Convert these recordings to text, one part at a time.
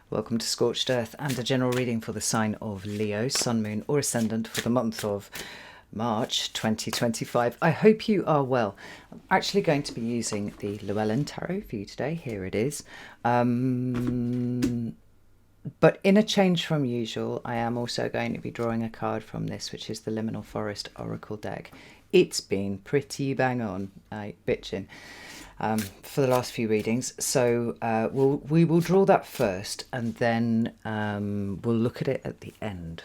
Welcome to Scorched Earth and a general reading for the sign of Leo, Sun, Moon or Ascendant for the month of March 2025. I hope you are well. I'm actually going to be using the Llewellyn Tarot for you today. Here it is. But in a change from usual, I am also going to be drawing a card from this, which is the Liminal Forest Oracle deck. It's been pretty bang on, bitchin', for the last few readings. So we will draw that first, and then we'll look at it at the end.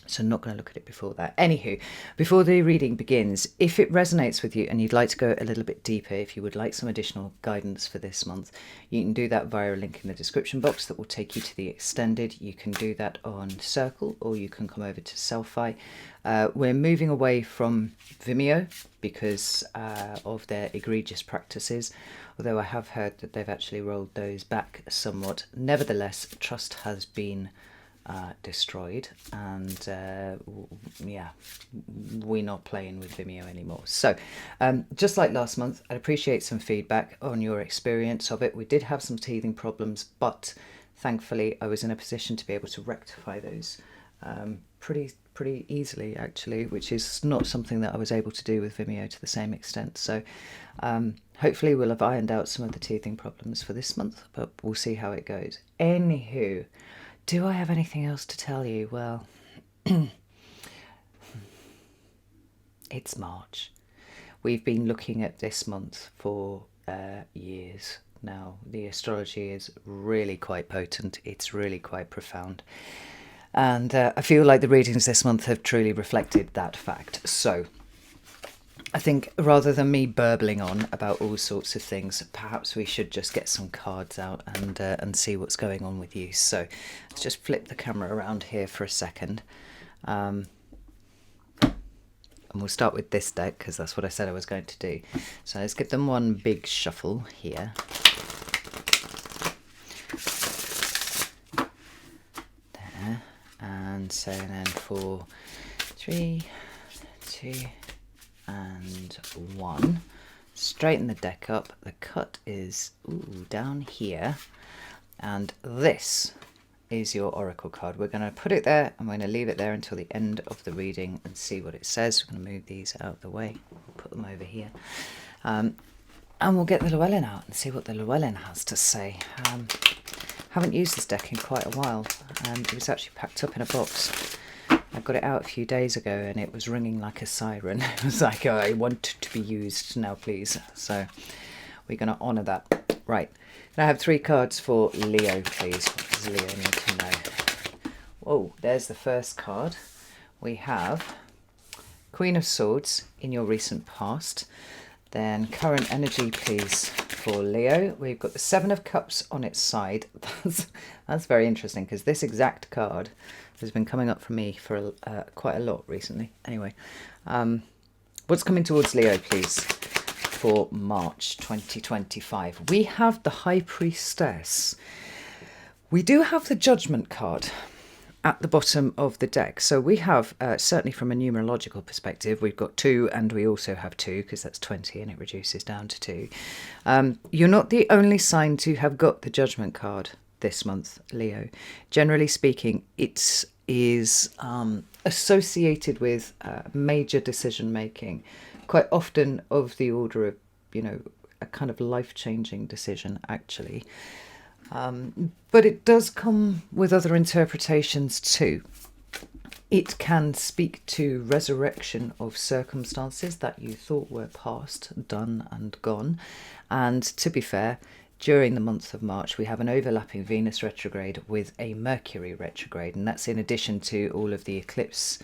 So I'm not going to look at it before that. Anywho, before the reading begins, if it resonates with you and you'd like to go a little bit deeper, if you would like some additional guidance for this month, you can do that via a link in the description box that will take you to the extended. You can do that on Circle, or you can come over to Selfie. We're moving away from Vimeo because of their egregious practices, although I have heard that they've actually rolled those back somewhat. Nevertheless, trust has been destroyed, and yeah, we're not playing with Vimeo anymore. So just like last month, I'd appreciate some feedback on your experience of it. We did have some teething problems, but thankfully I was in a position to be able to rectify those pretty easily, actually, which is not something that I was able to do with Vimeo to the same extent. So hopefully we'll have ironed out some of the teething problems for this month, but we'll see how it goes. Anywho, do I have anything else to tell you? Well, it's March. We've been looking at this month for years now. The astrology is really quite potent. It's really quite profound. And I feel like the readings this month have truly reflected that fact. So I think rather than me burbling on about all sorts of things, perhaps we should just get some cards out and see what's going on with you. So let's just flip the camera around here for a second. And we'll start with this deck because that's what I said I was going to do. So let's give them one big shuffle here. There. And so then for 3, 2... and 1, straighten the deck up. The cut is down here, and this is your oracle card. We're going to put it there. I'm going to leave it there until the end of the reading and see what it says. We're going to move these out of the way. We'll put them over here, and we'll get the Llewellyn out and see what the Llewellyn has to say. Haven't used this deck in quite a while. It was actually packed up in a box. I got it out a few days ago and it was ringing like a siren. It was like, oh, I want to be used now, please. So we're going to honour that. Right. Can I have 3 cards for Leo, please? What does Leo need to know? Whoa, there's the first card. We have Queen of Swords in your recent past. Then current energy, please, for Leo. We've got the 7 of Cups on its side. That's very interesting because this exact card has been coming up for me for quite a lot recently. Anyway, what's coming towards Leo, please, for March 2025? We have the High Priestess. We do have the Judgment card at the bottom of the deck. So we have, certainly from a numerological perspective, we've got 2, and we also have 2 because that's 20 and it reduces down to 2. You're not the only sign to have got the Judgment card this month, Leo. Generally speaking, it is associated with major decision making, quite often of the order of, a kind of life-changing decision, actually. But it does come with other interpretations too. It can speak to resurrection of circumstances that you thought were past, done and gone. And to be fair, during the month of March, we have an overlapping Venus retrograde with a Mercury retrograde, and that's in addition to all of the eclipse,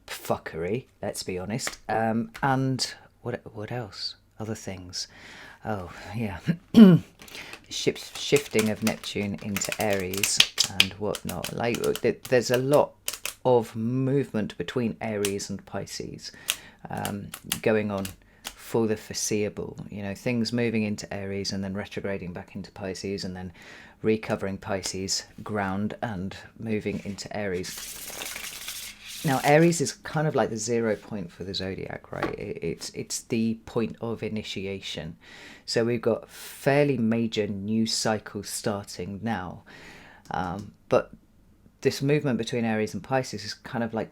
fuckery, let's be honest. And what else? Other things. Oh, yeah. Shifting of Neptune into Aries and whatnot. Like, there's a lot of movement between Aries and Pisces going on for the foreseeable. Things moving into Aries and then retrograding back into Pisces and then recovering Pisces ground and moving into Aries. Now, Aries is kind of like the 0 point for the zodiac, right? It's the point of initiation. So we've got fairly major new cycles starting now. But this movement between Aries and Pisces is kind of like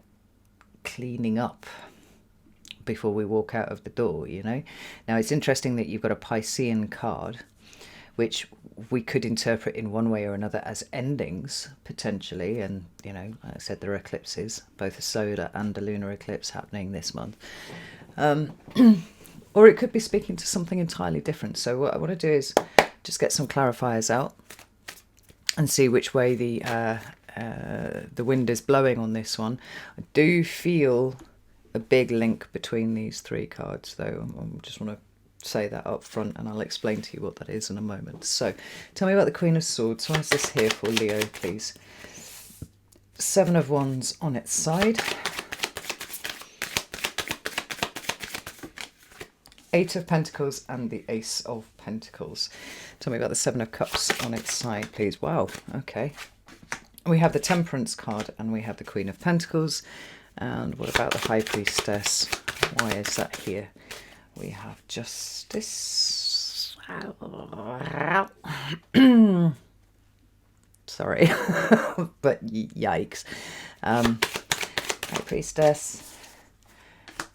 cleaning up before we walk out of the door, you know? Now, it's interesting that you've got a Piscean card, which we could interpret in one way or another as endings, potentially. And, you know, like I said, there are eclipses, both a solar and a lunar eclipse happening this month. Or it could be speaking to something entirely different. So what I want to do is just get some clarifiers out and see which way the wind is blowing on this one. I do feel a big link between these three cards, though. I just want to say that up front, and I'll explain to you what that is in a moment. So tell me about the Queen of Swords. What is this here for, Leo, please? 7 of Wands on its side, 8 of Pentacles, and the Ace of Pentacles. Tell me about the 7 of Cups on its side, please. Wow, okay. We have the Temperance card and we have the Queen of Pentacles. And what about the High Priestess? Why is that here? We have Justice. Sorry, but yikes. High Priestess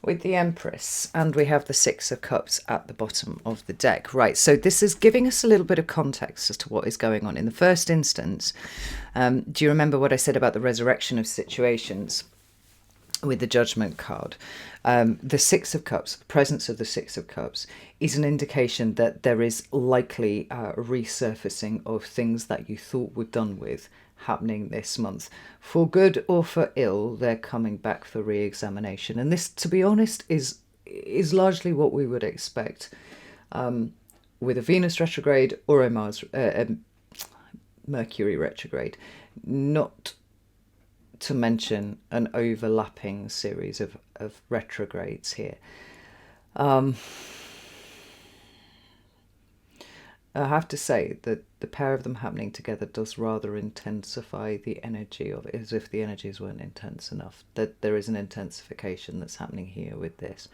with the Empress, and we have the 6 of Cups at the bottom of the deck. Right, so this is giving us a little bit of context as to what is going on. In the first instance, do you remember what I said about the resurrection of situations with the Judgment card? The 6 of Cups, the presence of the 6 of Cups, is an indication that there is likely resurfacing of things that you thought were done with happening this month. For good or for ill, they're coming back for re-examination. And this, to be honest, is largely what we would expect with a Venus retrograde or a Mercury retrograde. Not to mention an overlapping series of retrogrades here. I have to say that the pair of them happening together does rather intensify the energy of it, as if the energies weren't intense enough. That there is an intensification that's happening here with this.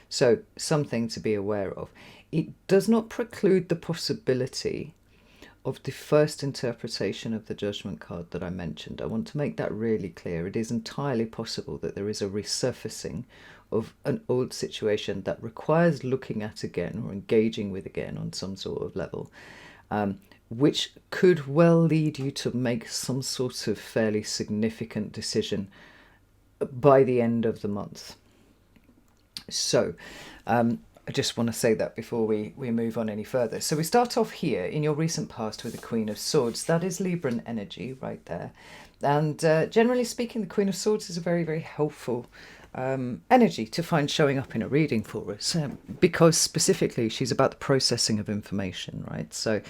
So something to be aware of. It does not preclude the possibility of the first interpretation of the Judgment card that I mentioned. I want to make that really clear. It is entirely possible that there is a resurfacing of an old situation that requires looking at again or engaging with again on some sort of level, which could well lead you to make some sort of fairly significant decision by the end of the month. So I just want to say that before we move on any further. So we start off here in your recent past with the Queen of Swords. That is Libran energy right there. And generally speaking, the Queen of Swords is a very, very helpful energy to find showing up in a reading for us, because specifically she's about the processing of information, right? So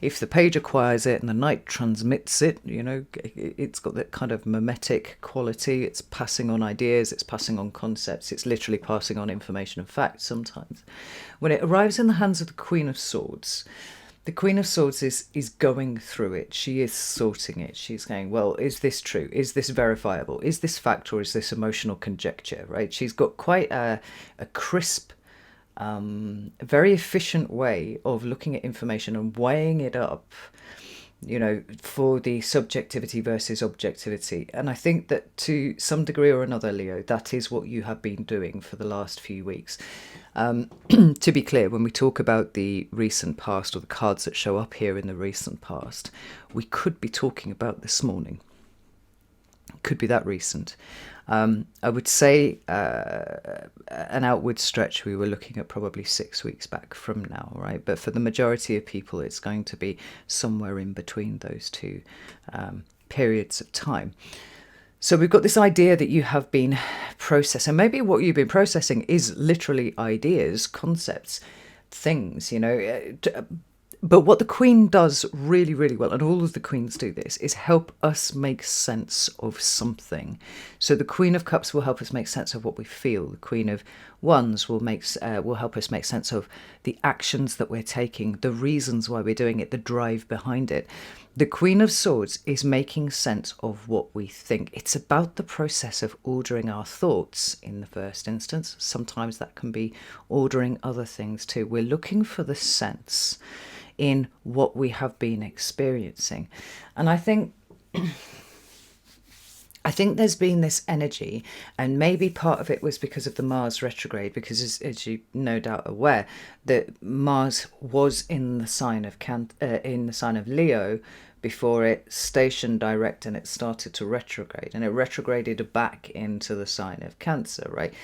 if the page acquires it and the knight transmits it, you know, it's got that kind of mimetic quality. It's passing on ideas, it's passing on concepts, it's literally passing on information and facts sometimes. When it arrives in the hands of the Queen of Swords, the Queen of Swords is going through it. She is sorting it. She's going, well, is this true? Is this verifiable? Is this fact, or is this emotional conjecture, right? She's got quite a crisp, very efficient way of looking at information and weighing it up, you know, for the subjectivity versus objectivity. And I think that to some degree or another, Leo, that is what you have been doing for the last few weeks. To be clear, when we talk about the recent past, or the cards that show up here in the recent past, we could be talking about this morning. Could be that recent. I would say an outward stretch, we were looking at probably 6 weeks back from now, right? But for the majority of people, it's going to be somewhere in between those two periods of time. So we've got this idea that you have been processing. Maybe what you've been processing is literally ideas, concepts, things, you know. But what the Queen does really, really well, and all of the Queens do this, is help us make sense of something. So the Queen of Cups will help us make sense of what we feel. The Queen of Wands will help us make sense of the actions that we're taking, the reasons why we're doing it, the drive behind it. The Queen of Swords is making sense of what we think. It's about the process of ordering our thoughts in the first instance. Sometimes that can be ordering other things too. We're looking for the sense in what we have been experiencing. And I think there's been this energy, and maybe part of it was because of the Mars retrograde, because as you no doubt aware, that Mars was in the sign of Leo before it stationed direct and it started to retrograde, and it retrograded back into the sign of Cancer, right?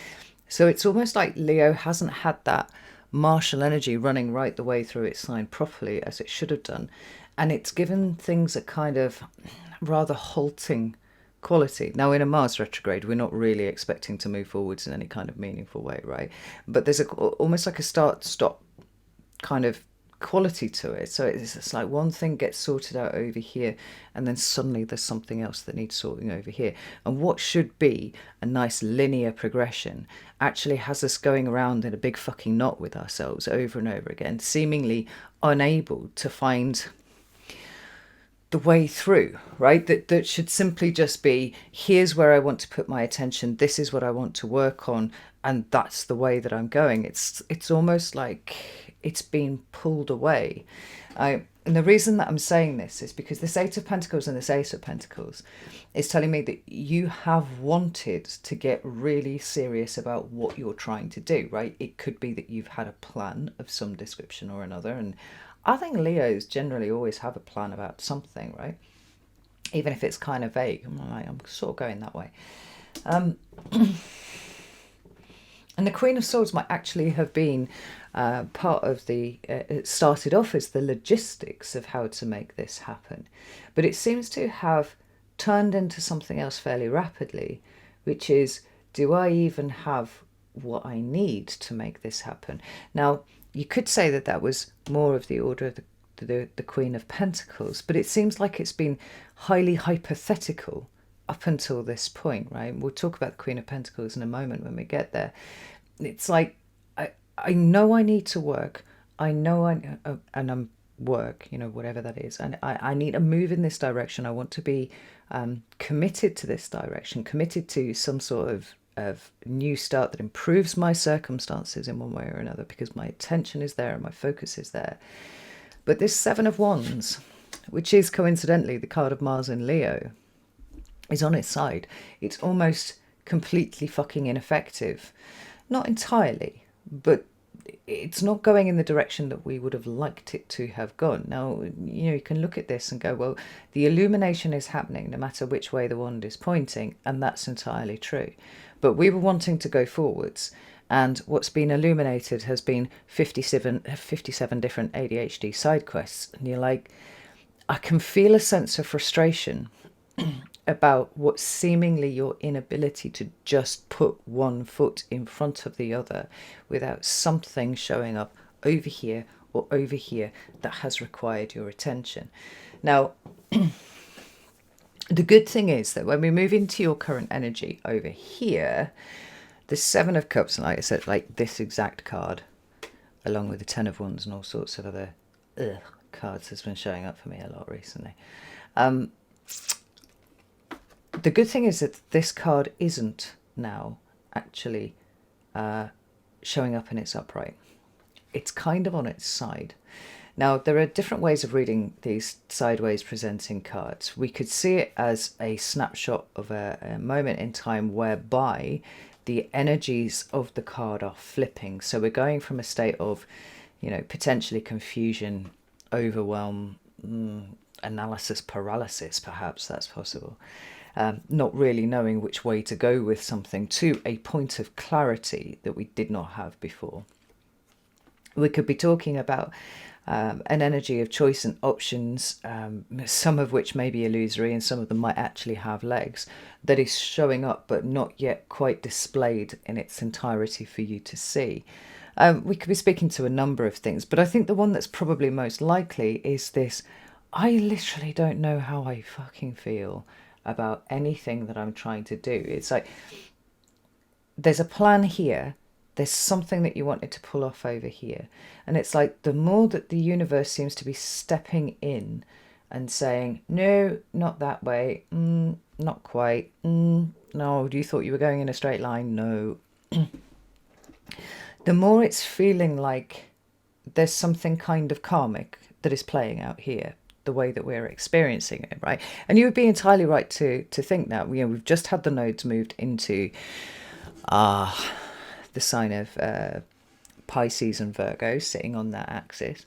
So it's almost like Leo hasn't had that martial energy running right the way through its sign properly as it should have done, and it's given things a kind of rather halting quality. Now, in a Mars retrograde, we're not really expecting to move forwards in any kind of meaningful way, right? But there's almost like a start-stop kind of quality to it. So it's like one thing gets sorted out over here, and then suddenly there's something else that needs sorting over here. And what should be a nice linear progression actually has us going around in a big fucking knot with ourselves over and over again, seemingly unable to find the way through, right? That should simply just be, here's where I want to put my attention, this is what I want to work on, and that's the way that I'm going. It's almost like it's been pulled away. And the reason that I'm saying this is because this Eight of Pentacles and this Ace of Pentacles is telling me that you have wanted to get really serious about what you're trying to do, right? It could be that you've had a plan of some description or another, and I think Leos generally always have a plan about something, right? Even if it's kind of vague. I'm sort of going that way. And the Queen of Swords might actually have been part of it started off as the logistics of how to make this happen. But it seems to have turned into something else fairly rapidly, which is, do I even have what I need to make this happen? Now, you could say that that was more of the order of the Queen of Pentacles, but it seems like it's been highly hypothetical up until this point, right? We'll talk about the Queen of Pentacles in a moment when we get there. It's like, I know I need to work. I know and I'm work, whatever that is. And I need a move in this direction. I want to be committed to this direction, committed to some sort of new start that improves my circumstances in one way or another, because my attention is there and my focus is there. But this Seven of Wands, which is coincidentally the card of Mars in Leo, is on its side. It's almost completely fucking ineffective. Not entirely, but it's not going in the direction that we would have liked it to have gone. Now, you can look at this and go, well, the illumination is happening no matter which way the wand is pointing, and that's entirely true. But we were wanting to go forwards, and what's been illuminated has been 57 different ADHD side quests. And you're like, I can feel a sense of frustration about what seemingly your inability to just put one foot in front of the other without something showing up over here or over here that has required your attention. Now, the good thing is that when we move into your current energy over here, the Seven of Cups, and like I said, like this exact card, along with the Ten of Wands and all sorts of other cards, has been showing up for me a lot recently. The good thing is that this card isn't now actually showing up in its upright. It's kind of on its side. Now, there are different ways of reading these sideways presenting cards. We could see it as a snapshot of a moment in time whereby the energies of the card are flipping. So we're going from a state of, potentially confusion, overwhelm, analysis paralysis, perhaps that's possible. Not really knowing which way to go with something, to a point of clarity that we did not have before. We could be talking about an energy of choice and options, some of which may be illusory and some of them might actually have legs, that is showing up but not yet quite displayed in its entirety for you to see. We could be speaking to a number of things, but I think the one that's probably most likely is this: I literally don't know how I fucking feel about anything that I'm trying to do. It's like there's a plan here, there's something that you wanted to pull off over here. And it's like the more that the universe seems to be stepping in and saying, no, not that way, not quite, no, you thought you were going in a straight line, no. The more it's feeling like there's something kind of karmic that is playing out here, the way that we're experiencing it, right? And you would be entirely right to think that. We've just had the nodes moved into the sign of Pisces and Virgo sitting on that axis.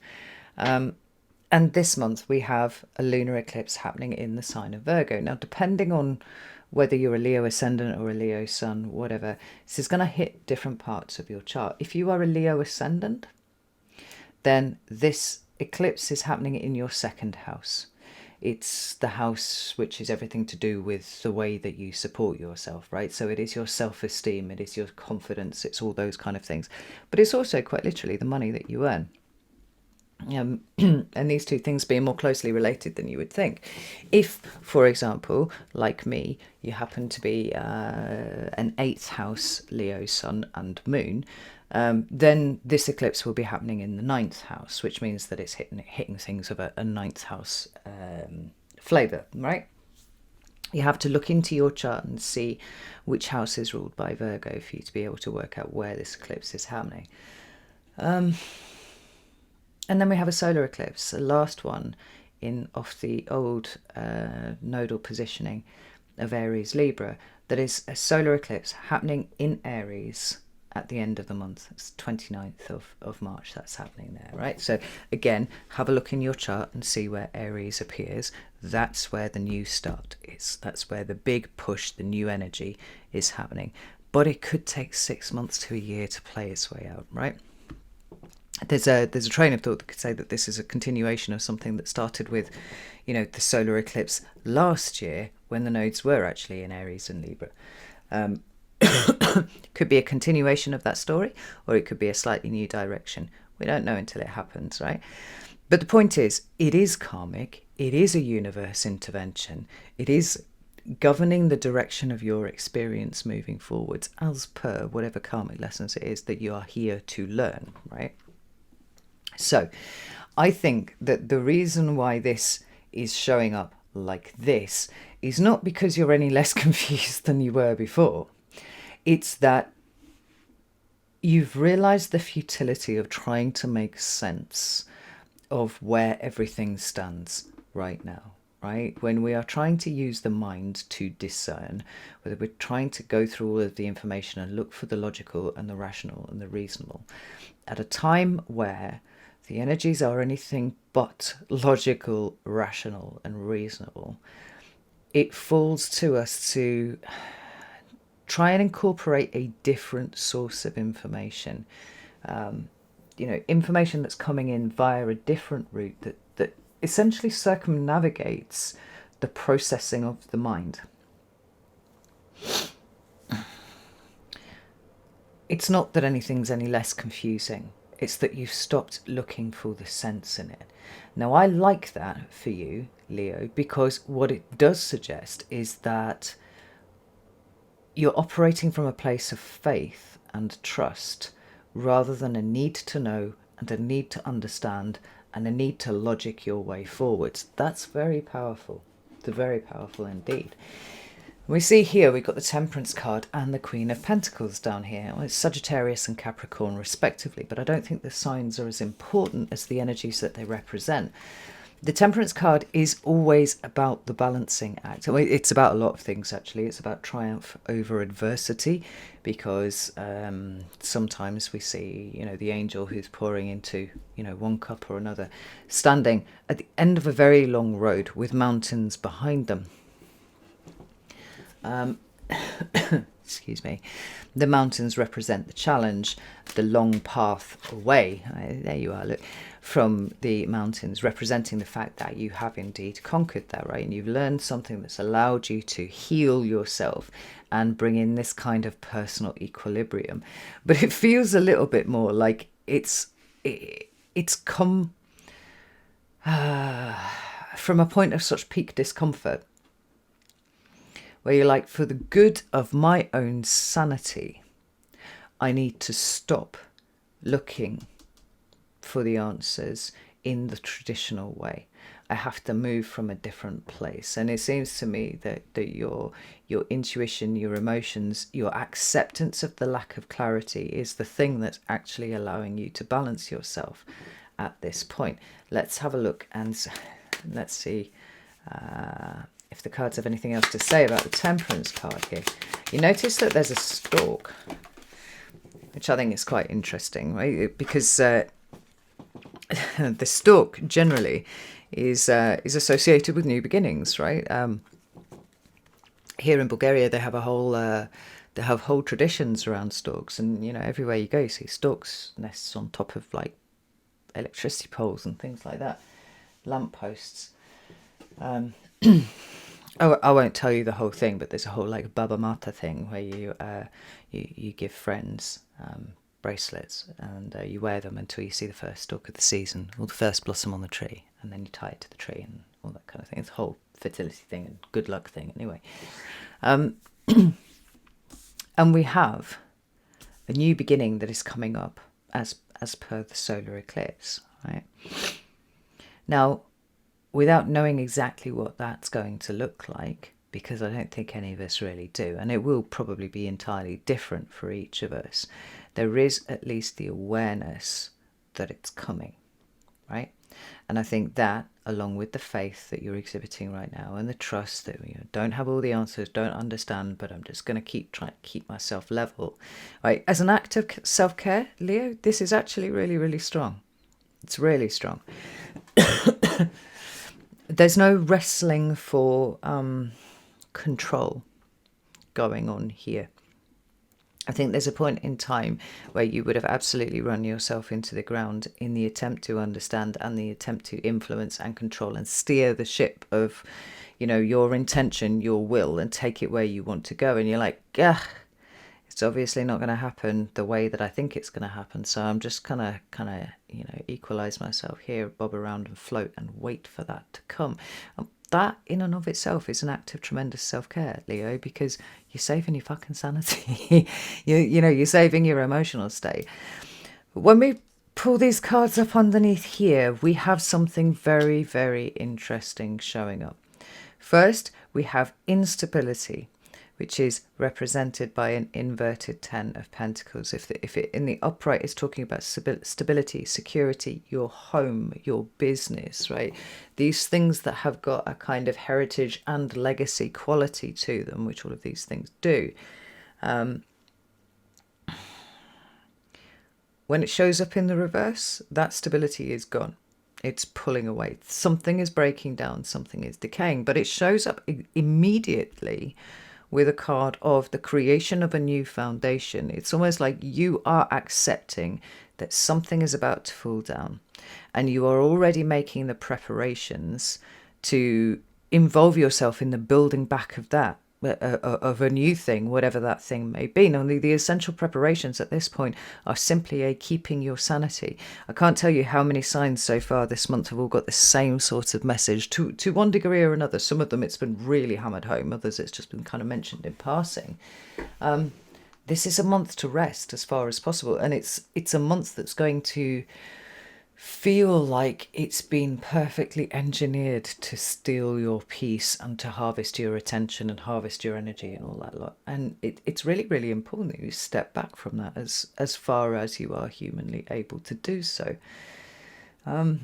And this month we have a lunar eclipse happening in the sign of Virgo. Now, depending on whether you're a Leo ascendant or a Leo sun, whatever, this is going to hit different parts of your chart. If you are a Leo ascendant, then this eclipse is happening in your second house. It's the house which is everything to do with the way that you support yourself, right? So it is your self-esteem, it is your confidence, it's all those kind of things. But it's also quite literally the money that you earn. And these two things being more closely related than you would think. If, for example, like me, you happen to be an 8th house Leo sun and moon, then this eclipse will be happening in the 9th house, which means that it's hitting things of a 9th house flavour, right? You have to look into your chart and see which house is ruled by Virgo for you to be able to work out where this eclipse is happening. And then we have a solar eclipse, the last one off the old nodal positioning of Aries Libra, that is a solar eclipse happening in Aries at the end of the month. It's 29th of March that's happening there, right? So again, have a look in your chart and see where Aries appears. That's where the new start is. That's where the big push, the new energy is happening. But it could take 6 months to a year to play its way out, right? There's a train of thought that could say that this is a continuation of something that started with, the solar eclipse last year when the nodes were actually in Aries and Libra. Could be a continuation of that story, or it could be a slightly new direction. We don't know until it happens, right? But the point is, it is karmic. It is a universe intervention. It is governing the direction of your experience moving forwards as per whatever karmic lessons it is that you are here to learn, right? So I think that the reason why this is showing up like this is not because you're any less confused than you were before. It's that you've realized the futility of trying to make sense of where everything stands right now, right? When we are trying to use the mind to discern, whether we're trying to go through all of the information and look for the logical and the rational and the reasonable, at a time where the energies are anything but logical, rational, and reasonable, it falls to us to try and incorporate a different source of information. Information that's coming in via a different route that essentially circumnavigates the processing of the mind. It's not that anything's any less confusing. It's that you've stopped looking for the sense in it. Now, I like that for you, Leo, because what it does suggest is that you're operating from a place of faith and trust rather than a need to know and a need to understand and a need to logic your way forwards. That's very powerful. Very powerful indeed. We see here we've got the Temperance card and the Queen of Pentacles down here. Well, it's Sagittarius and Capricorn respectively, but I don't think the signs are as important as the energies that they represent. The Temperance card is always about the balancing act. It's about a lot of things, actually. It's about triumph over adversity, because sometimes we see, the angel who's pouring into, one cup or another, standing at the end of a very long road with mountains behind them. excuse me, the mountains represent the challenge, the long path away. There you are, look, from the mountains, representing the fact that you have indeed conquered that, right? And you've learned something that's allowed you to heal yourself and bring in this kind of personal equilibrium. But it feels a little bit more like it's come from a point of such peak discomfort, where you're like, for the good of my own sanity, I need to stop looking for the answers in the traditional way. I have to move from a different place. And it seems to me that your intuition, your emotions, your acceptance of the lack of clarity is the thing that's actually allowing you to balance yourself at this point. Let's have a look and let's see if the cards have anything else to say about the Temperance card here. You notice that there's a stork, which I think is quite interesting, right? Because the stork generally is associated with new beginnings, right? Here in Bulgaria, they have whole traditions around storks, and everywhere you go, you see storks' nests on top of like electricity poles and things like that, lampposts. I won't tell you the whole thing, but there's a whole like Baba Mata thing where you give friends bracelets, and you wear them until you see the first stalk of the season or the first blossom on the tree, and then you tie it to the tree and all that kind of thing. It's a whole fertility thing and good luck thing anyway. And we have a new beginning that is coming up as per the solar eclipse, right? Now, without knowing exactly what that's going to look like, because I don't think any of us really do, and it will probably be entirely different for each of us, there is at least the awareness that it's coming, right? And I think that, along with the faith that you're exhibiting right now, and the trust that don't have all the answers, don't understand, but I'm just going to try to keep myself level, right? As an act of self-care, Leo, this is actually really, really strong. It's really strong. There's no wrestling for control going on here. I think there's a point in time where you would have absolutely run yourself into the ground in the attempt to understand and the attempt to influence and control and steer the ship of, your intention, your will, and take it where you want to go. And you're like, ugh, it's obviously not going to happen the way that I think it's going to happen. So I'm just kind of, equalize myself here, bob around and float and wait for that to come. That in and of itself is an act of tremendous self-care, Leo, because you're saving your fucking sanity. You're saving your emotional state. When we pull these cards up underneath here, we have something very, very interesting showing up. First, we have instability, which is represented by an inverted 10 of Pentacles. If it in the upright is talking about stability, security, your home, your business, right? These things that have got a kind of heritage and legacy quality to them, which all of these things do. When it shows up in the reverse, that stability is gone. It's pulling away. Something is breaking down, something is decaying, but it shows up immediately with a card of the creation of a new foundation. It's almost like you are accepting that something is about to fall down, and you are already making the preparations to involve yourself in the building back of that, of a new thing, whatever that thing may be. Now, the essential preparations at this point are simply a keeping your sanity. I can't tell you how many signs so far this month have all got the same sort of message to one degree or another. Some of them it's been really hammered home, others it's just been kind of mentioned in passing. This is a month to rest as far as possible, and it's a month that's going to feel like it's been perfectly engineered to steal your peace and to harvest your attention and harvest your energy and all that lot. And it's really, really important that you step back from that as far as you are humanly able to do so. So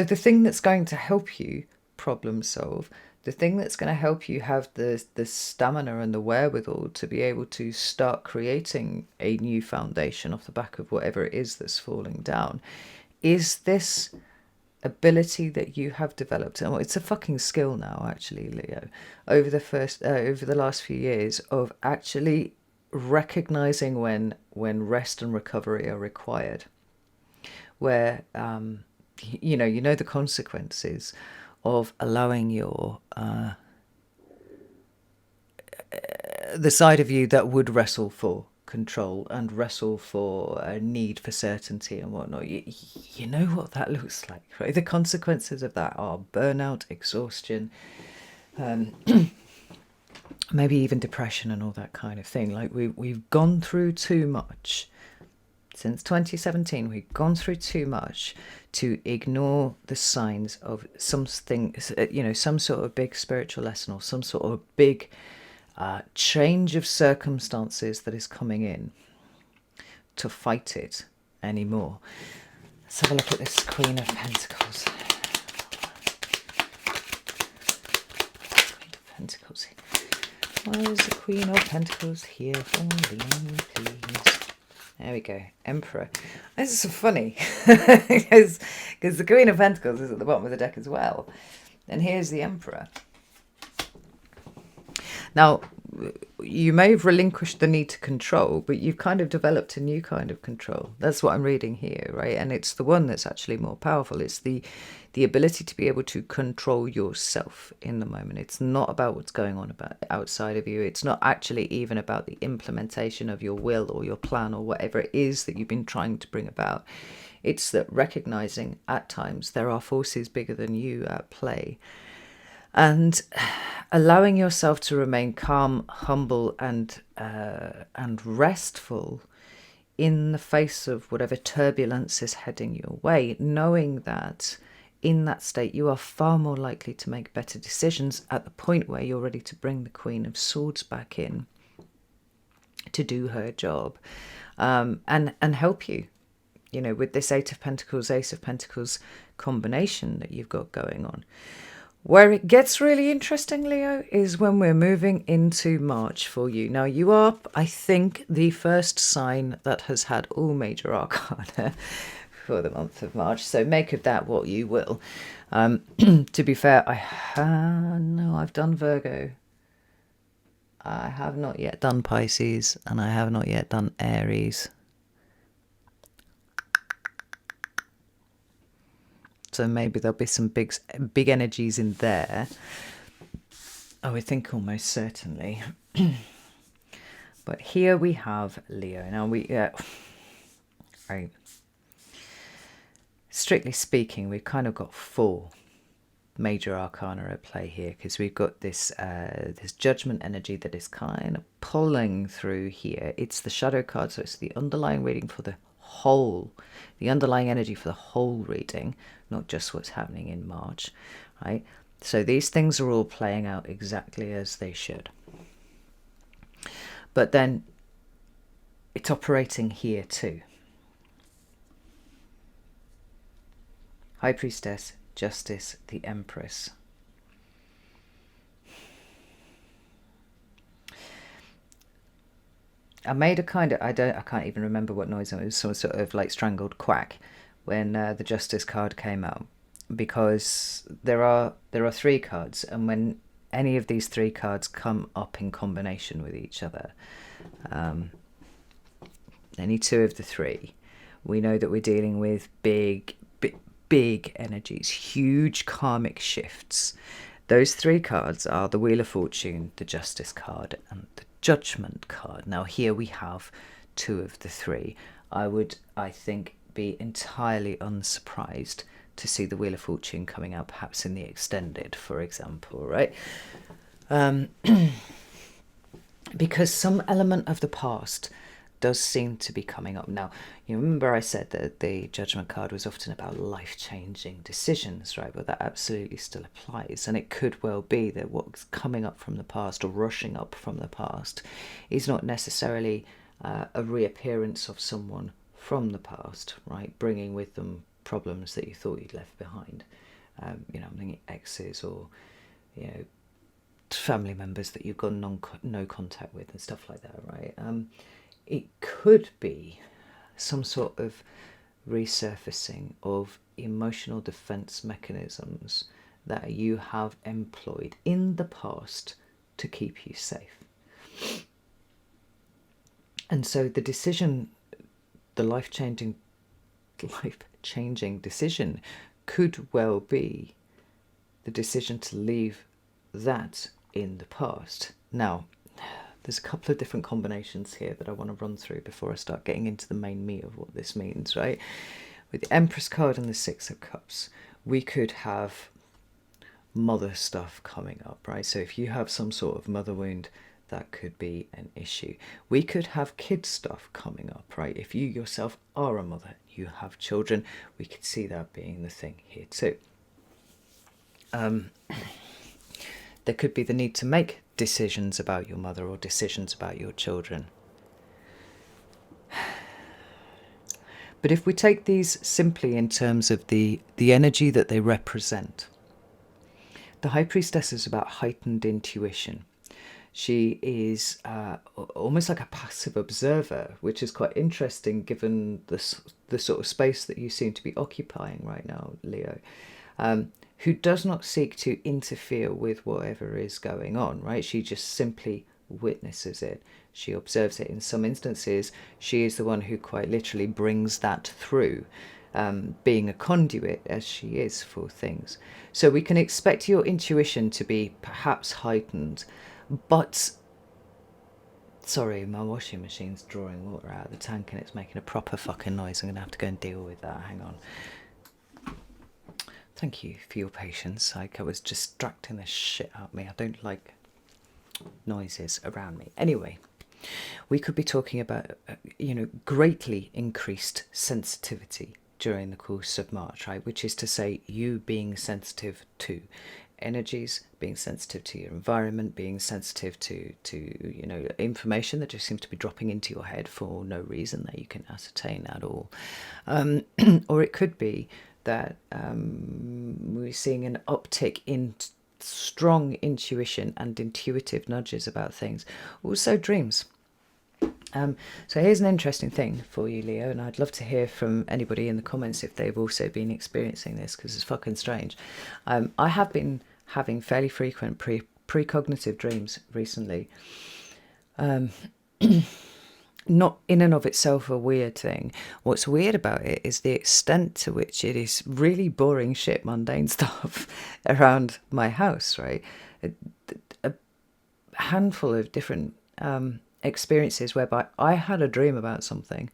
the thing that's going to help you problem solve, the thing that's going to help you have the stamina and the wherewithal to be able to start creating a new foundation off the back of whatever it is that's falling down, is this ability that you have developed, and it's a fucking skill now, actually, Leo, over the last few years, of actually recognizing when rest and recovery are required, where you know the consequences of allowing your the side of you that would wrestle for control and wrestle for a need for certainty and whatnot. You know what that looks like, right? The consequences of that are burnout, exhaustion, maybe even depression and all that kind of thing. Like we've gone through too much. Since 2017, we've gone through too much to ignore the signs of something, some sort of big spiritual lesson or some sort of big change of circumstances that is coming in, to fight it anymore. Let's have a look at this Queen of Pentacles. Queen of Pentacles. Why is the Queen of Pentacles here for me, please? There we go. Emperor. This is so funny because the Queen of Pentacles is at the bottom of the deck as well. And here's the Emperor. Now, you may have relinquished the need to control, but you've kind of developed a new kind of control. That's what I'm reading here, right? And it's the one that's actually more powerful. It's the ability to be able to control yourself in the moment. It's not about what's going on about outside of you. It's not actually even about the implementation of your will or your plan or whatever it is that you've been trying to bring about. It's that recognizing at times there are forces bigger than you at play, and allowing yourself to remain calm, humble, and restful in the face of whatever turbulence is heading your way, knowing that in that state you are far more likely to make better decisions at the point where you're ready to bring the Queen of Swords back in to do her job, and help you, with this Eight of Pentacles, Ace of Pentacles combination that you've got going on. Where it gets really interesting, Leo, is when we're moving into March for you. Now, you are, I think, the first sign that has had all major arcana for the month of March. So make of that what you will. To be fair, I've done Virgo. I have not yet done Pisces, and I have not yet done Aries. So maybe there'll be some big energies in there. I would think almost certainly. But here we have Leo. Now right. Strictly speaking, we've kind of got 4 major arcana at play here, because we've got this judgment energy that is kind of pulling through here. It's the shadow card, so it's the underlying reading for the underlying energy for the whole reading, not just what's happening in March, right? So these things are all playing out exactly as they should. But then it's operating here too. High Priestess, Justice, the Empress. I made a kind of, I can't even remember what noise it was, some sort of like strangled quack when the Justice card came out, because there are 3 cards, and when any of these 3 cards come up in combination with each other, any 2 of the 3, we know that we're dealing with big energies, huge karmic shifts. Those 3 cards are the Wheel of Fortune, the Justice card, and the Judgment card. Now here we have 2 of the 3. I would, I think, be entirely unsurprised to see the Wheel of Fortune coming out perhaps in the extended, for example, right? Because some element of the past does seem to be coming up. Now, you remember I said that the Judgment card was often about life-changing decisions, right? But that absolutely still applies. And it could well be that what's coming up from the past or rushing up from the past is not necessarily a reappearance of someone from the past, right? Bringing with them problems that you thought you'd left behind. I'm thinking exes or, family members that you've got no contact with and stuff like that, right? It could be some sort of resurfacing of emotional defense mechanisms that you have employed in the past to keep you safe. And so the decision, the life-changing decision could well be the decision to leave that in the past. Now, there's a couple of different combinations here that I want to run through before I start getting into the main meat of what this means, right? With the Empress card and the Six of Cups, we could have mother stuff coming up, right? So if you have some sort of mother wound, that could be an issue. We could have kid stuff coming up, right? If you yourself are a mother, you have children, we could see that being the thing here too. There could be the need to make decisions about your mother or decisions about your children. But if we take these simply in terms of the energy that they represent, the High Priestess is about heightened intuition. She is almost like a passive observer, which is quite interesting given the sort of space that you seem to be occupying right now, Leo, who does not seek to interfere with whatever is going on, right? She just simply witnesses it. She observes it. In some instances, she is the one who quite literally brings that through, being a conduit as she is for things. So we can expect your intuition to be perhaps heightened, but sorry, my washing machine's drawing water out of the tank and it's making a proper fucking noise. I'm gonna have to go and deal with that. Hang on. Thank you for your patience. Like, I was distracting the shit out of me. I don't like noises around me. Anyway, we could be talking about, greatly increased sensitivity during the course of March, right? Which is to say, you being sensitive to energies, being sensitive to your environment, being sensitive to information that just seems to be dropping into your head for no reason that you can ascertain at all. Or it could be that we're seeing an uptick in strong intuition and intuitive nudges about things. Also dreams. So here's an interesting thing for you, Leo, and I'd love to hear from anybody in the comments if they've also been experiencing this, because it's fucking strange. I have been having fairly frequent precognitive dreams recently. Not in and of itself a weird thing. What's weird about it is the extent to which it is really boring shit, mundane stuff around my house, right? A handful of different experiences whereby I had a dream about something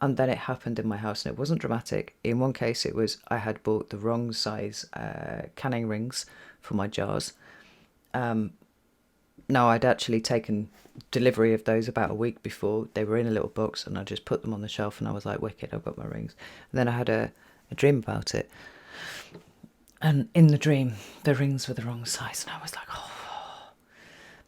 and then it happened in my house, and it wasn't dramatic. In one case it was I had bought the wrong size canning rings for my jars. No, I'd actually taken delivery of those about a week before. They were in a little box and I just put them on the shelf and I was like, wicked, I've got my rings. And then I had a dream about it. And in the dream, the rings were the wrong size. And I was like, oh.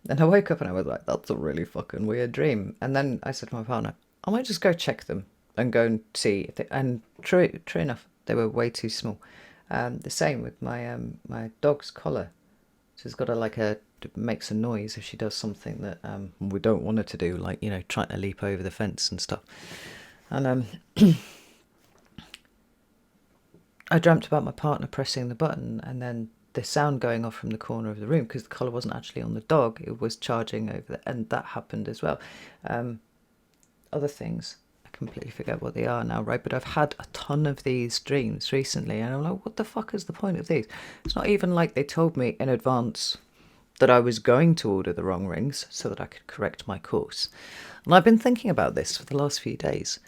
And I woke up and I was like, that's a really fucking weird dream. And then I said to my partner, I might just go check them and go and see if they... And true enough, they were way too small. The same with my my dog's collar. She's got makes a noise if she does something that we don't want her to do, like, trying to leap over the fence and stuff. And I dreamt about my partner pressing the button and then the sound going off from the corner of the room, because the collar wasn't actually on the dog, it was charging over there, and that happened as well. Other things, I completely forget what they are now, right? But I've had a ton of these dreams recently and I'm like, what the fuck is the point of these? It's not even like they told me in advance that I was going to order the wrong rings so that I could correct my course. And I've been thinking about this for the last few days.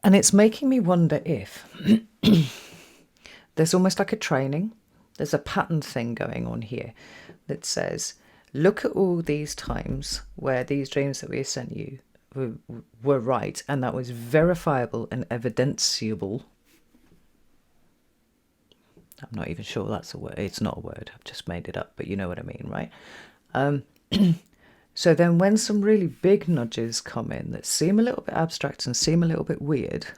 And it's making me wonder if there's almost like a training. There's a pattern thing going on here that says, look at all these times where these dreams that we sent you were right, and that was verifiable and evidenciable. I'm not even sure that's a word. It's not a word. I've just made it up, but you know what I mean, right? So then when some really big nudges come in that seem a little bit abstract and seem a little bit weird,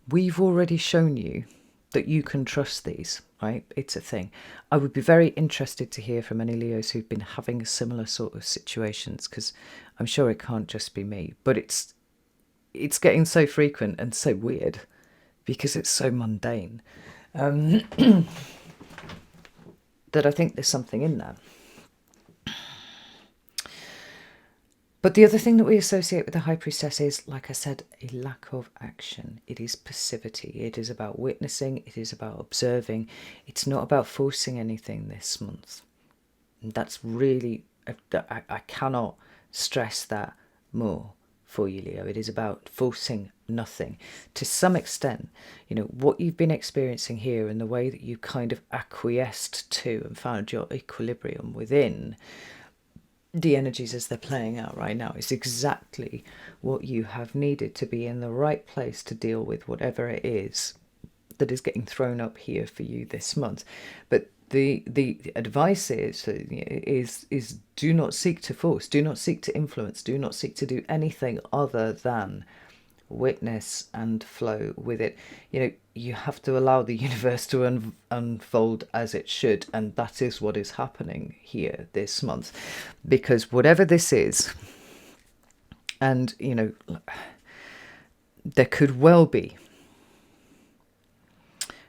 we've already shown you that you can trust these, right? It's a thing. I would be very interested to hear from any Leos who've been having similar sort of situations, because I'm sure it can't just be me, but it's getting so frequent and so weird because it's so mundane, that I think there's something in that. But the other thing that we associate with the High Priestess is, like I said, a lack of action. It is passivity. It is about witnessing. It is about observing. It's not about forcing anything this month. And that's really, I cannot stress that more for you, Leo. It is about forcing nothing. To some extent, you know, what you've been experiencing here and the way that you kind of acquiesced to and found your equilibrium within the energies as they're playing out right now is exactly what you have needed to be in the right place to deal with whatever it is that is getting thrown up here for you this month. But the advice is do not seek to force, do not seek to influence, do not seek to do anything other than witness and flow with it. You know, you have to allow the universe to unfold as it should, and that is what is happening here this month. Because whatever this is, and you know, there could well be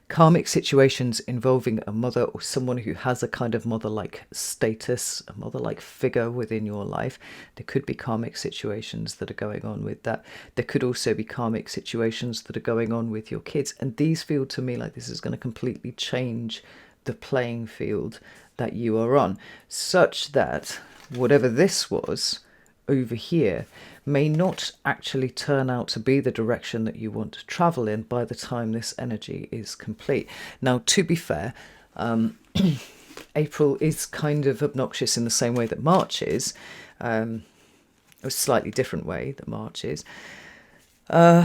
karmic situations involving a mother or someone who has a kind of mother-like status, a mother-like figure within your life. There could be karmic situations that are going on with that. There could also be karmic situations that are going on with your kids. And these feel to me like this is going to completely change the playing field that you are on, such that whatever this was over here may not actually turn out to be the direction that you want to travel in by the time this energy is complete. Now, to be fair, April is kind of obnoxious in the same way that March is, a slightly different way that March is. And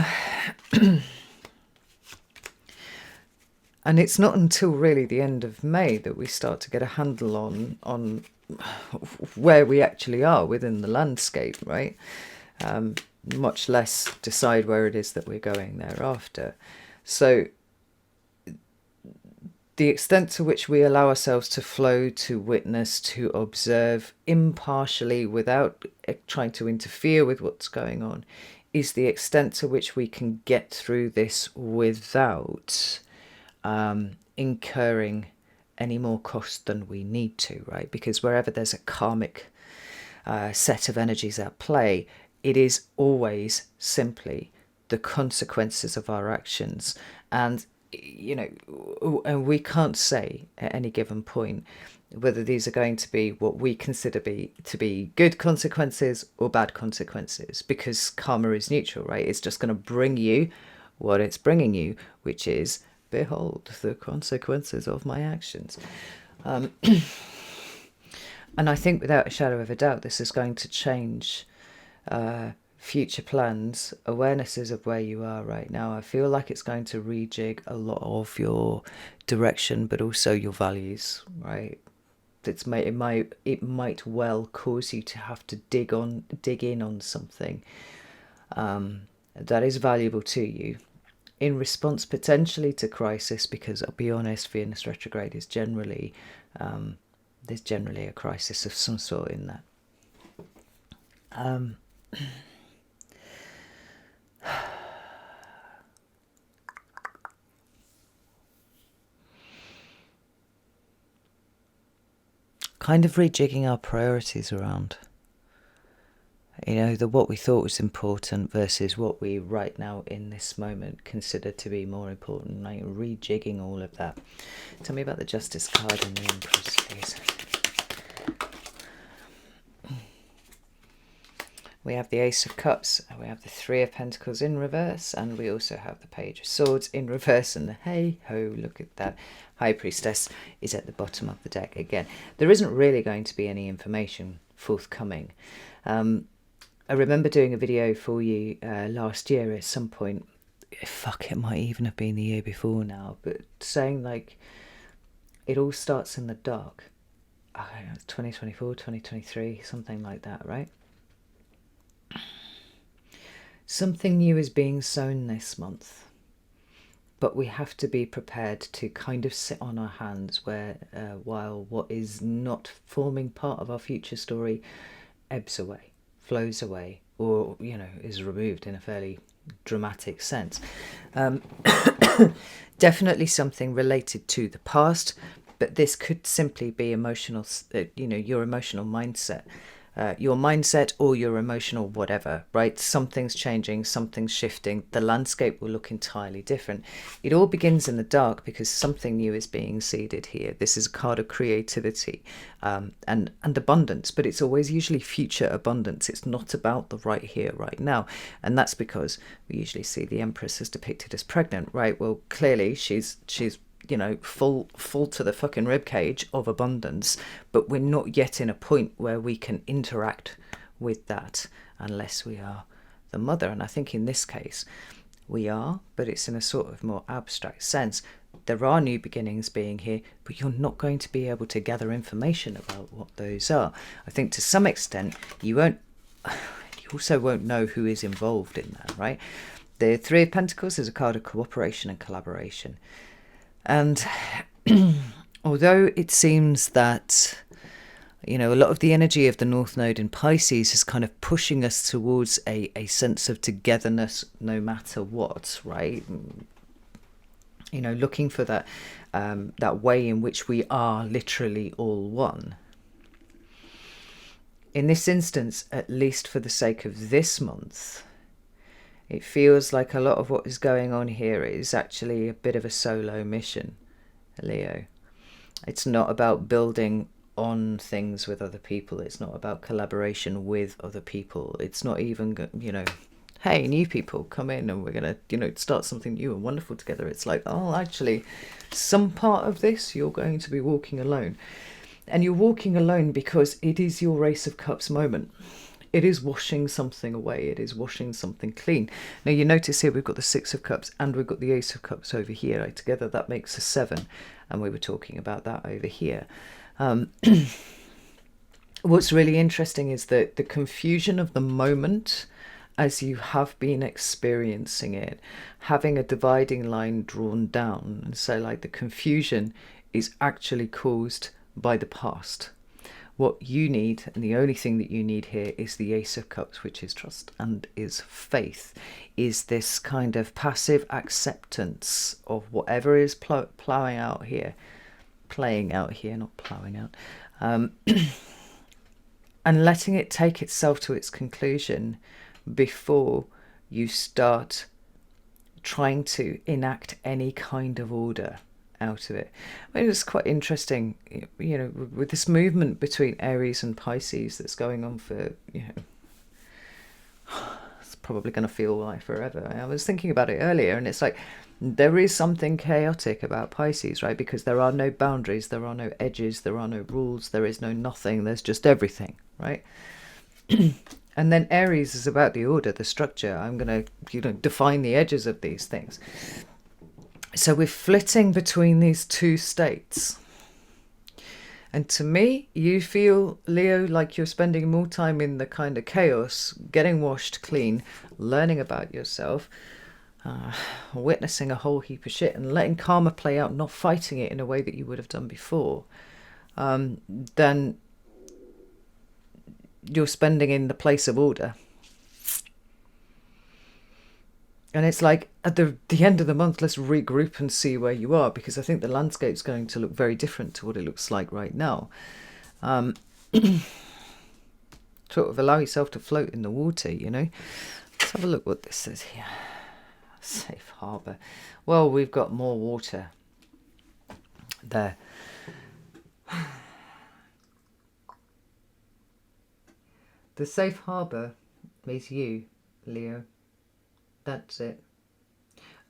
it's not until really the end of May that we start to get a handle on where we actually are within the landscape, right? Much less decide where it is that we're going thereafter. So the extent to which we allow ourselves to flow, to witness, to observe impartially without trying to interfere with what's going on is the extent to which we can get through this without incurring any more cost than we need to, right? Because wherever there's a karmic set of energies at play, it is always simply the consequences of our actions. And, you know, and we can't say at any given point whether these are going to be what we consider to be good consequences or bad consequences, because karma is neutral, right? It's just going to bring you what it's bringing you, which is, behold, the consequences of my actions. And I think without a shadow of a doubt, this is going to change future plans, awarenesses of where you are right now. I feel like it's going to rejig a lot of your direction, but also your values, right? It might well cause you to have to dig in on something that is valuable to you, in response potentially to crisis, because I'll be honest, Venus retrograde is generally, there's generally a crisis of some sort in that. Kind of rejigging our priorities around. You know, what we thought was important versus what we right now in this moment consider to be more important, like rejigging all of that. Tell me about the Justice card and the Empress, please. We have the Ace of Cups, we have the Three of Pentacles in reverse, and we also have the Page of Swords in reverse, and the hey-ho, look at that. High Priestess is at the bottom of the deck again. There isn't really going to be any information forthcoming. I remember doing a video for you last year at some point, fuck, it might even have been the year before now, but saying like, it all starts in the dark. I don't know, 2024, 2023, something like that, right? Something new is being sown this month, but we have to be prepared to kind of sit on our hands while what is not forming part of our future story ebbs away, flows away, or, you know, is removed in a fairly dramatic sense. Definitely something related to the past, but this could simply be emotional, your emotional mindset. Your mindset or your emotional whatever, right? Something's changing, something's shifting. The landscape will look entirely different. It all begins in the dark because something new is being seeded here. This is a card of creativity and abundance, but it's always usually future abundance. It's not about the right here, right now. And that's because we usually see the Empress as depicted as pregnant, right? Well, clearly she's full to the fucking ribcage of abundance, but we're not yet in a point where we can interact with that unless we are the mother. And I think in this case we are, but it's in a sort of more abstract sense. There are new beginnings being here, but you're not going to be able to gather information about what those are. I think to some extent you also won't know who is involved in that, right? The Three of Pentacles is a card of cooperation and collaboration. And although it seems that, a lot of the energy of the North Node in Pisces is kind of pushing us towards a sense of togetherness no matter what, right? Looking for that way in which we are literally all one. In this instance, at least for the sake of this month, it feels like a lot of what is going on here is actually a bit of a solo mission, Leo. It's not about building on things with other people. It's not about collaboration with other people. It's not even, hey, new people, come in and we're going to, start something new and wonderful together. It's like, oh, actually, some part of this, you're going to be walking alone. And you're walking alone because it is your Ace of Cups moment. It is washing something away. It is washing something clean. Now you notice here we've got the Six of Cups and we've got the Ace of Cups over here. Right? Together that makes a 7. And we were talking about that over here. What's really interesting is that the confusion of the moment as you have been experiencing it, having a dividing line drawn down. And so like the confusion is actually caused by the past. What you need, and the only thing that you need here, is the Ace of Cups, which is trust and is faith, is this kind of passive acceptance of whatever is playing out here, not ploughing out, and letting it take itself to its conclusion before you start trying to enact any kind of order out of it. I mean, it's quite interesting, with this movement between Aries and Pisces that's going on for, it's probably going to feel like forever. I was thinking about it earlier, and it's like there is something chaotic about Pisces, right? Because there are no boundaries, there are no edges, there are no rules, there is no nothing, there's just everything, right? And then Aries is about the order, the structure. I'm going to, define the edges of these things. So we're flitting between these two states. And to me, you feel, Leo, like you're spending more time in the kind of chaos, getting washed clean, learning about yourself, witnessing a whole heap of shit and letting karma play out, not fighting it in a way that you would have done before, than you're spending in the place of order. And it's like, at the end of the month, let's regroup and see where you are, because I think the landscape's going to look very different to what it looks like right now. Sort of allow yourself to float in the water, Let's have a look what this says here. Safe harbour. Well, we've got more water there. The safe harbour is you, Leo. That's it.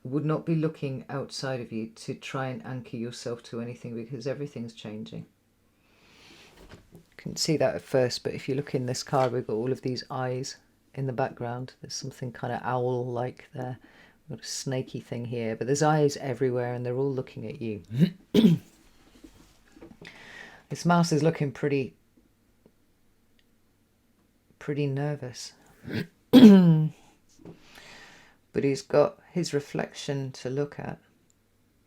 Would not be looking outside of you to try and anchor yourself to anything, because everything's changing. Couldn't see that at first, but if you look in this card, we've got all of these eyes in the background. There's something kind of owl-like there. We've got a snaky thing here, but there's eyes everywhere and they're all looking at you. This mouse is looking pretty nervous. But he's got his reflection to look at.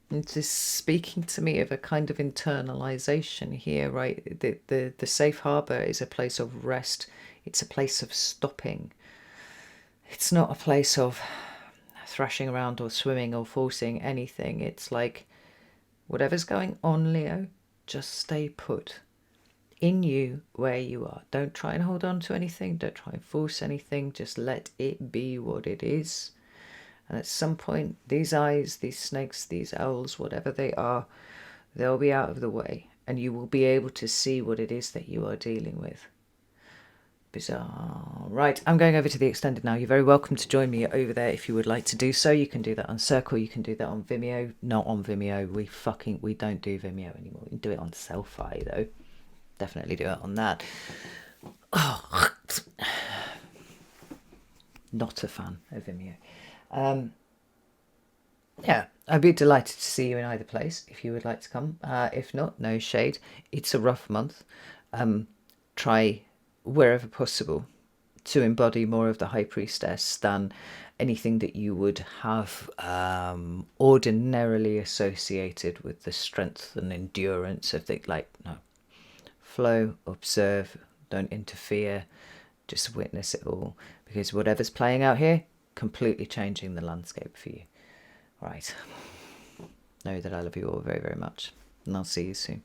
It's just speaking to me of a kind of internalization here, right? The safe harbour is a place of rest. It's a place of stopping. It's not a place of thrashing around or swimming or forcing anything. It's like, whatever's going on, Leo, just stay put in you where you are. Don't try and hold on to anything. Don't try and force anything. Just let it be what it is. And at some point, these eyes, these snakes, these owls, whatever they are, they'll be out of the way. And you will be able to see what it is that you are dealing with. Bizarre. Right, I'm going over to the extended now. You're very welcome to join me over there if you would like to do so. You can do that on Circle. You can do that on Vimeo. Not on Vimeo. We don't do Vimeo anymore. We can do it on Selfie though. Definitely do it on that. Oh, not a fan of Vimeo. Yeah, I'd be delighted to see you in either place if you would like to come. If not, no shade. It's a rough month. Try wherever possible to embody more of the High Priestess than anything that you would have ordinarily associated with the strength and endurance of the, like, no. Flow, observe, don't interfere, just witness it all. Because whatever's playing out here, completely changing the landscape for you. Right. Know that I love you all very, very much. And I'll see you soon.